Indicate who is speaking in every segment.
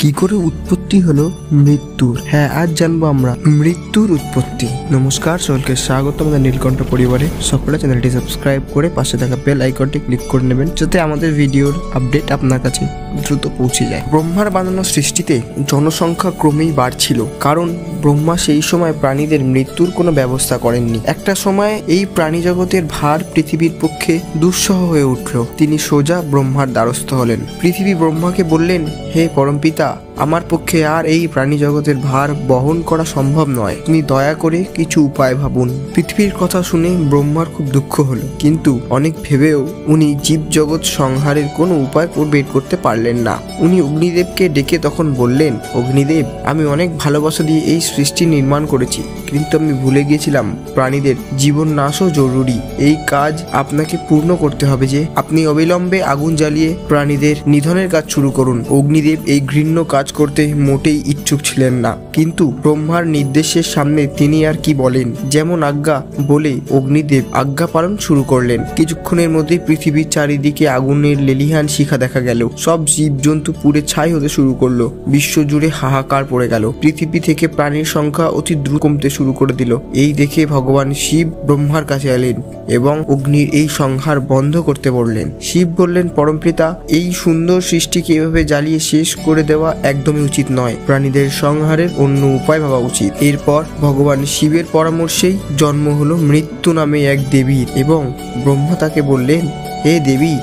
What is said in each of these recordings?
Speaker 1: কি করে উৎপত্তি হলো মৃত্যুর। হ্যাঁ, আজ জানবো আমরা মৃত্যুর উৎপত্তি। নমস্কার, সকলকে স্বাগত আমাদের নীলকণ্ঠ পরিবারে। সকলে চ্যানেলটি সাবস্ক্রাইব করে পাশে থাকা বেল আইকনটি ক্লিক করে নেবেন, যাতে আমাদের ভিডিওর আপডেট আপনার কাছে দ্রুত পৌঁছে যায়। ব্রহ্মার বানানো সৃষ্টিতে জনসংখ্যা ক্রমেই বাড়ছিল, কারণ ব্রহ্মা সেই সময় প্রাণীদের মৃত্যুর কোনো ব্যবস্থা করেননি। একটা সময় এই প্রাণী জগতের ভার পৃথিবীর পক্ষে দুঃসহ হয়ে উঠল। তিনি সোজা ব্রহ্মার দ্বারস্থ হলেন। পৃথিবী ব্রহ্মাকে বললেন, হে পরমপিতা, আমার পক্ষে আর এই প্রাণী জগতের ভার বহন করা সম্ভব নয়। তুমি দয়া করে কিছু উপায় ভাবুন। পৃথিবীর কথা শুনে ব্রহ্মার খুব দুঃখ হলো, কিন্তু অনেক ভেবেও উনি জীব জগৎ সংহারের কোনো উপায় বের করতে পারলেন না। উনি অগ্নিদেবকে ডেকে তখন বললেন, অগ্নিদেব, আমি অনেক ভালোবাসা দিয়ে এই সৃষ্টি নির্মাণ করেছি, কিন্তু আমি ভুলে গিয়েছিলাম প্রাণীদের জীবন নাশও জরুরি। এই কাজ আপনাকে পূর্ণ করতে হবে যে আপনি অবিলম্বে আগুন জ্বালিয়ে প্রাণীদের নিধনের কাজ শুরু করুন। অগ্নিদেব এই ঘৃণ্য কাজ করতে মোটেই ইচ্ছুক ছিলেন না, কিন্তু ব্রহ্মার নির্দেশের সামনে তিনি আর কি বলেন। যেমন আজ্ঞা বলে অগ্নিদেব আজ্ঞা পালন শুরু করলেন। কিছুক্ষণের মধ্যে পৃথিবীর চারিদিকে আগুনের লেলিহান শিখা দেখা গেল। সব জীবজন্তু পুড়ে ছাই হতে শুরু করলো। বিশ্বজুড়ে হাহাকার পড়ে গেল। পৃথিবী থেকে প্রাণীর সংখ্যা অতি দ্রুত কমতে শুরু করে দিল। এই দেখে ভগবান শিব ব্রহ্মার কাছে এলেন এবং অগ্নির এই সংহার বন্ধ করতে বললেন। শিব বললেন, পরমপিতা, এই সুন্দর সৃষ্টিকে এভাবে জ্বালিয়ে শেষ করে দেওয়া একদমই উচিত নয়। প্রাণীদের সংহারের অন্য উপায় ভাবা উচিত। এরপর ভগবান শিবের পরামর্শেই জন্ম হলো মৃত্যু নামে এক দেবীর, এবং ব্রহ্মা তাকে বললেন, হে দেবী,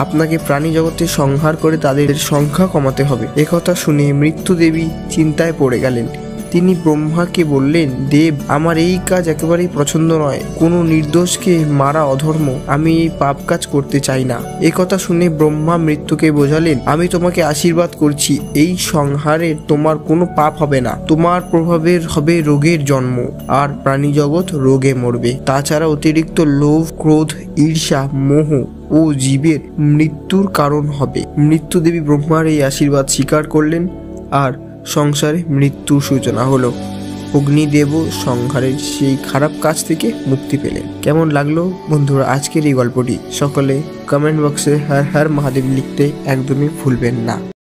Speaker 1: আপনাকে প্রাণী জগতে সংহার করে তাদের সংখ্যা কমাতে হবে। একথা শুনে মৃত্যু দেবী চিন্তায় পড়ে গেলেন। তিনি ব্রহ্মাকে বললেন, দেব, আমার এই কাজ একেবারেই পছন্দ নয়। কোনো নির্দোষকে মারা অধর্ম। আমি এই পাপ কাজ করতে চাই না। একথা শুনে ব্রহ্মা মৃত্যুকে বোঝালেন, আমি তোমাকে আশীর্বাদ করছি, এই সংহারে তোমার কোনো পাপ হবে না। তোমার প্রভাবের হবে রোগের জন্ম, আর প্রাণী জগৎ রোগে মরবে। তাছাড়া অতিরিক্ত লোভ, ক্রোধ, ঈর্ষা, মোহ ও জীবের মৃত্যুর কারণ হবে। মৃত্যু দেবী ব্রহ্মার এই আশীর্বাদ স্বীকার করলেন, আর সংসারে মৃত্যুর সূচনা হলো। অগ্নিদেবও সংহারের সেই খারাপ কাজ থেকে মুক্তি পেলেন। কেমন লাগলো বন্ধুরা আজকের এই গল্পটি? সকলে কমেন্ট বক্সে হর হর মহাদেব লিখতে একদমই ভুলবেন না।